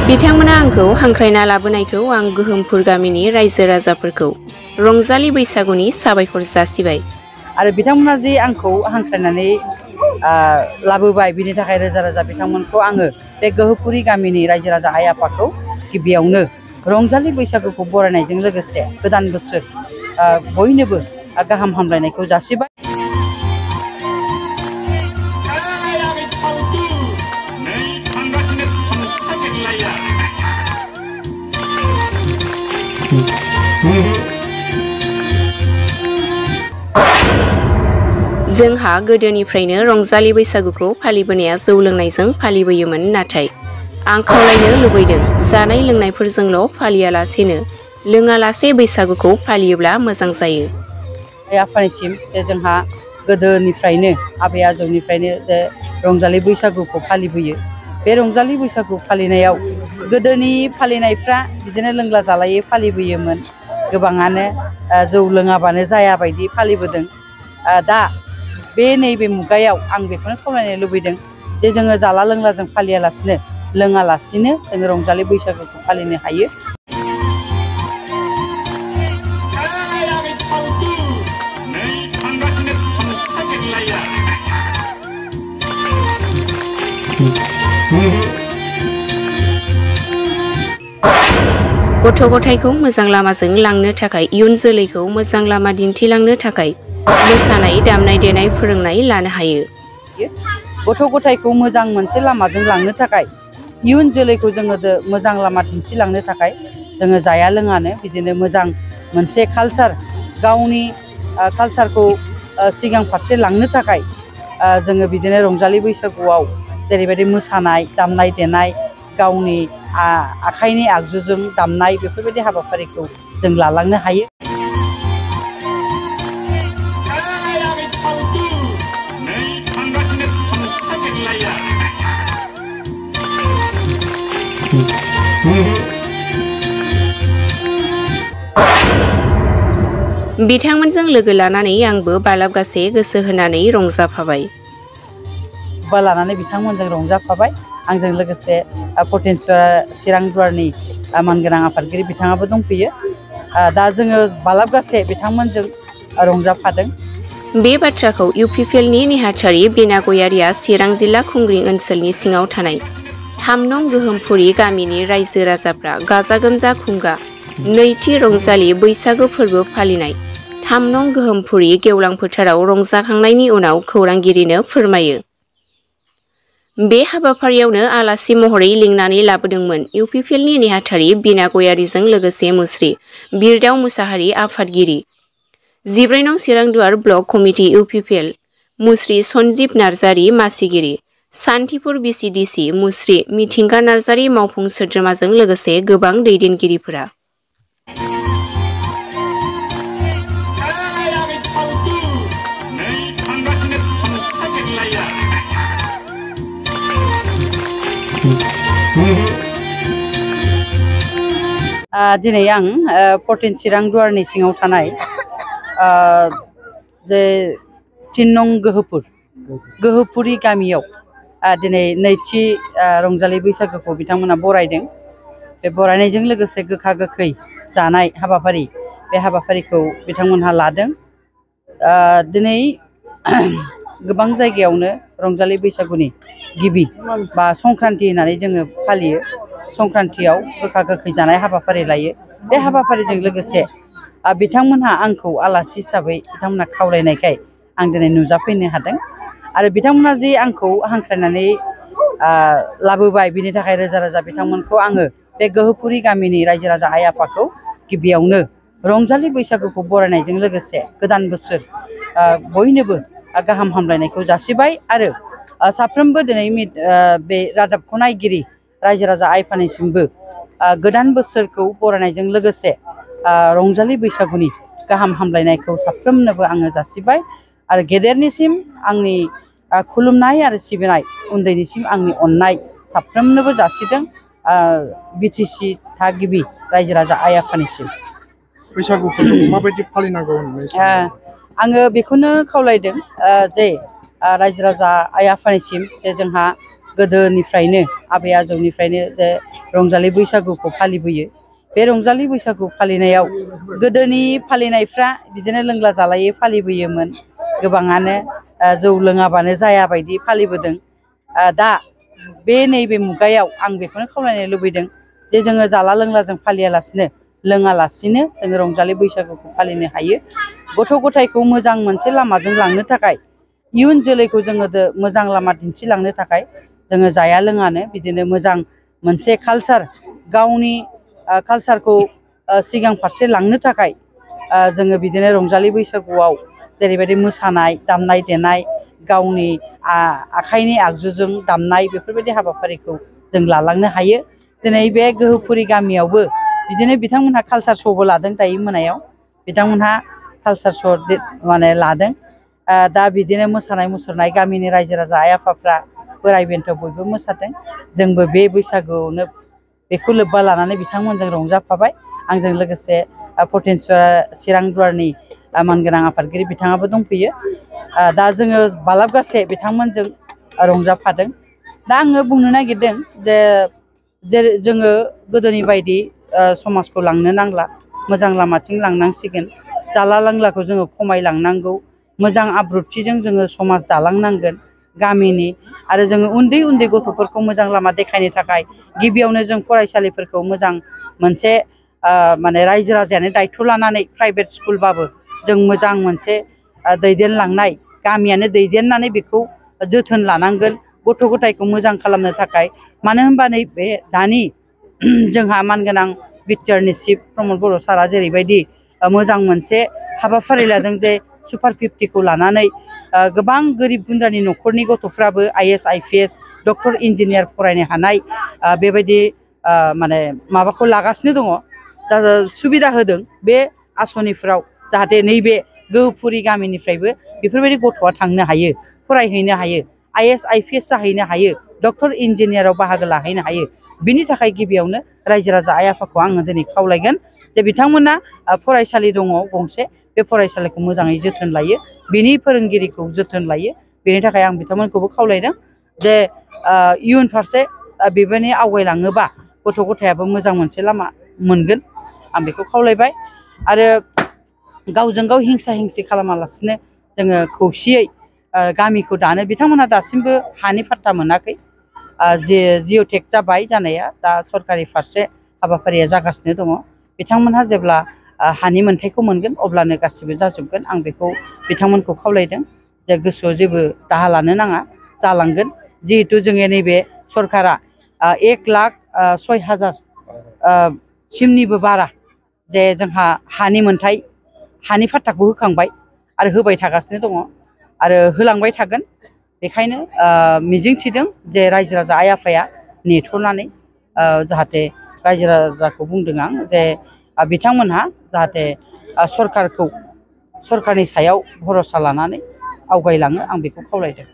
बिथांमोना आंखौ हांख्रायना लाबोनायखौ आं गोहोमपुर गामिनि रायजो राजाफोरखौ रंजालि बैसागुनि साबायखर जासिबाय। आरो बिथांमोना जे आंखौ हांख्रायनानै लाबोबाय बिनि थाखाय रोजा रोजा बिथांमोनखौ आङो बे गोहोपुरी गामिनि रायजो राजा आइ आफाखौ गिबियावनो रंजालि बैसागुखौ बरायनायजों लोगोसे गोदान बोसोर बयनोबो गाहाम हामलायनायखौ जासिबाय। जोंहा गोदोनिफ्रायनो रंजालि बैसागुखौ फालिबोनाया जौ लोंनायजों फालिबोयोमोन, नाथाय आं खावलायनो लुबैदों जानाय लोंनायफोरजोंल' फालियालासेनो लोङालासे बैसागुखौ फालियोब्ला मोजां जायो। आइ आफानिसिम जे जोंहा गोदोनिफ्रायनो आबै आजौनिफ्रायनो जे रंजालि बैसागुखौ फालिबोयो। बे रंजालि बैसागु फालिनायाव गोदोनि फालिनायफ्रा बिदिनो लोंला जालायै फालिबोयोमोन। गोबाङानो जौ लोङाबानो जाया बायदि फालिबोदों। दा बे नैबे मुगायाव आं बेखौनो खावलायनो लुबैदों जे जोङो जाला लोंलाजों फालियालासिनो लोङालासिनो जोङो रंजालि बैसागुखौ फालिनो हायो। गथ' गथायखौ मोजां लामाजों लांनो थाखाय, इयुन जोलैखौ मोजां लामा दिन्थिलांनो थाखाय मोसानाय दामनाय देनाय फोरोंनाय लानो हायो। गथ' गथायखौ मोजां मोनसे लामाजों लांनो थाखाय, इयुन जोलैखौ जोङो मोजां लामा दिन्थिलांनो थाखाय जोङो जाया लोङानो बिदिनो मोजां मोनसे कालसार, गावनि कालसारखौ सिगां फारसे लांनो थाखाय जोङो बिदिनो रंजालि बैसागुआव जेरैबायदि मोसानाय दामनाय देनाय, गावनि आखाइनि आगजुजों दामनाय बेफोरबायदि हाबाफारिखौ जों लालांनो हायो। बिथांमोनजों लोगो लानानै आंबो बालाबगासे गोसो होनानै रंजाफाबाय। लानानै बिथांमोनजों रंजाफाबाय। आंजों लोगोसे पटेनसुरा चिरां दुवारनि मानगोनां आफादगिरि बिथाङाबो दंफैयो। दा जोङो बालाबगासे बिथांमोनजों रंजाफादों। बे बाथ्राखौ इउपिपिएलनि नेहाथारि बिना गयारिया चिरां जिल्ला खुंग्रिं ओनसोलनि सिङाव थानाय 3 नं गोहोमपुरी गामिनि रायजो राजाफ्रा गाजा गोमजा खुंगा नैथि रंजालि बैसागु फोरबो फालिनाय 3 नं गोहोमपुरी गेवलां फोथाराव रंजाखांनायनि उनाव खौरांगिरिनो फोरमायो। बे हाबाफारियावनो आलासि महरै लिंनानै लाबोदोंमोन इउपिपिएलनि नेहाथारि बिना गयारिजों लोगोसे मुस्रि बिरदाव मुसाहारि आफादगिरि, 14 नं चिरांदुवार ब्लक कमिटि इउपिपिएल, मुस्रि सन्जिब नार्जारि मासिगिरि, सान्थिपुर बिसिडिसि मुस्रि मिथिंगा नार्जारि मावफुं सोद्रोमाजों लोगोसे गोबां दैदेनगिरिफोरा। दिनै आं पटेन चिरां दुवारनि सिङाव थानाय जे 3 नं गोहोपुरी गामियाव दिनै नैथि रंजालि बैसागुखौ बिथांमोना बरायदों। बे बरायनायजों लोगोसे गोखा गोखै जानाय हाबाफारि, बे हाबाफारिखौ बिथांमोनहा लादों। दिनै गोबां जायगायावनो रंजालि बैसागुनि गिबि बा संक्रान्ति होननानै जोङो फालियो। संक्रान्तियाव गोखा गोखै जानाय हाबाफारि लायो। बे हाबाफारिजों लोगोसे बिथांमोनहा आंखौ आलासि हिसाबै बिथांमोनहा खावलायनायखाय आं दिनै नुजाफैनो हादों। आरो बिथांमोना जे आंखौ हांख्रायनानै लाबोबाय बिनि थाखाय रोजा रोजा बिथांमोनखौ आङो बे गोहोपुरी गामिनि रायजो राजा आइ आफाखौ गिबियावनो रंजालि बैसागुखौ बरायनायजों लोगोसे गोदान बोसोर बयनोबो गाहाम हामलायनायखौ जासिबाय। आरो साफ्रोमबो दिनै बे रादाबखौ नायगिरि रायजो राजा आइ आफानिसिमबो गोदान बोसोरखौ बरायनायजों लोगोसे रंजालि बैसागुनि गाहाम हामलायनायखौ साफ्रोमनोबो आङो जासिबाय। आरो गेदेरनिसिम आंनि खुलुमनाय आरो सिबिनाय, उन्दैनिसिम आंनि अननाय साफ्रोमनोबो जासिदों बिटिसि थागिबि रायजो राजा आइ आफानिसिम। बैसागु फोरबोखौ माबायदि फालिनांगौ होननानै सानो? आङो बेखौनो खावलायदों जे रायजो राजा आइ आफानिसिम जे जोंहा गोदोनिफ्रायनो आबै आजौनिफ्रायनो जे रंजालि बैसागुखौ फालिबोयो। बे रंजालि बैसागु फालिनायाव गोदोनि फालिनायफ्रा बिदिनो लोंला जालायै फालिबोयोमोन। गोबाङानो जौ लोङाबानो जाया बायदि फालिबोदों। दा बे नैबे मुगायाव आं बेखौनो खावलायनो लुबैदों जे जोङो जाला लोंला जों फालियालासिनो लोङालासिनो जोङो रंजालि बैसागुखौ फालिनो हायो। गथ' गथायखौ मोजां मोनसे लामाजों लांनो थाखाय इयुन जोलैखौ जोङो मोजां लामा दिन्थिलांनो थाखाय जोङो जाया लोङानो बिदिनो मोजां मोनसे कालसार गावनि कालसारखौ सिगां फारसे लांनो थाखाय जोङो बिदिनो रंजालि बैसागुआव जेरैबायदि मोसानाय दामनाय देनाय गावनि आखाइनि आगजुजों दामनाय बेफोरबायदि हाबाफारिखौ जों लालांनो हायो। दिनै बे गोहोपुरि गामियावबो बिदिनो बिथांमोनहा कालसार श'बो लादों दायो मोनायाव बिथांमोनहा कालसार श' माने लादों। दा बिदिनो मोसानाय मुसुरनाय गामिनि रायजो राजा आइ आफाफ्रा बोराइ बेन्थ' बयबो मोसादों। जोंबो बे बैसागुआवनो बेखौ लोब्बा लानानै बिथांमोनजों रंजाफाबाय। आंजों लोगोसे पटेनसुवा चिरां दुवारनि मानगोनां आफादगिरि बिथाङाबो दंफैयो। दा जोङो बालाबगासे बिथांमोनजों रंजाफादों। दा आङो बुंनो नागिरदों जे जोङो गोदोनि बायदि समाजखौ लांनो नांला मोजां लामाथिं लांनांसिगोन। जाला लोंलाखौ जोङो खमायलांनांगौ। मोजां आब्रुथिजों जोङो समाज दालांनांगोन गामिनि। आरो जोङो उन्दै उन्दै गथ'फोरखौ मोजां लामा देखायनो थाखाय गिबियावनो जों फरायसालिफोरखौ मोजां मोनसे माने रायजो राजायानो दायथ' लानानै प्राइभेट स्कुलबाबो जों मोजां मोनसे दैदेनलांनाय गामियानो दैदेननानै बेखौ जोथोन लानांगोन गथ' गथायखौ मोजां खालामनो थाखाय। मानो होनबा नैबे दानि जोंहा मानगोनां बिटिआरनि चिफ प्रमद बर' सारआ जेरैबायदि मोजां मोनसे हाबाफारि लादों जे सुपार 50खौ लानानै गोबां गोरिब गुन्द्रानि न'खरनि गथ'फ्राबो IAS IPS डक्टर इन्जिनियार फरायनो हानाय बेबायदि माने माबाखौ लागासिनो दङ। दा सुबिदा होदों बे आसनिफ्राव जाहाथे नैबे गोहोपुरि गामिनिफ्रायबो बेफोरबायदि गथ'आ थांनो हायो फरायहैनो हायो IAS IPS जाहैनो हायो डक्टर इन्जिनियाराव बाहागो लाहैनो हायो। बिनि थाखाय गिबियावनो रायजो राजा आइ आफाखौ आङो दिनै खावलायगोन जे बिथांमोना फरायसालि दङ गंसे बे फरायसालिखौ मोजाङै जोथोन लायो बिनि फोरोंगिरिखौ जोथोन लायो। बेनि थाखाय आं बिथांमोनखौबो खावलायदों जे इयुन फारसे बेबायदि आवगायलाङोबा गथ' गथायाबो मोजां मोनसे लामा मोनगोन आं बेखौ खावलायबाय। आरो गावजों गाव हिंसा हिंसि खालामालासिनो जोङो खौसेयै गामिखौ दानो। बिथांमोनहा दासिमबो हानि फाट्टा मोनाखै। जिअ'टेक जाबाय जानाया दा सरकारि फारसे हाबाफारिया जागासिनो दङ। बिथांमोनहा जेब्ला हानि मोनथायखौ मोनगोन अब्लानो गासिबो जाजोबगोन। आं बेखौ बिथांमोनखौ खावलायदों जे गोसोआव जेबो दाहा लानो नाङा जालांगोन। जिहेथु जोङो नैबे सरकारा 1,06,000 सिमनिबो बारा जे जोंहा हानि मोनथाय हानि फाट्टाखौ होखांबाय आरो होबाय थागासिनो दङ आरो होलांबाय थागोन। बेखायनो मिजिंथिदों जे रायजो राजा आइ आफाया नेथ'नानै जाहाथे रायजो राजाखौ बुंदों आं जे बिथांमोनहा जाहाथे सरकारनि सायाव भरसा लानानै आवगायलाङो आं बेखौ खावलायदों।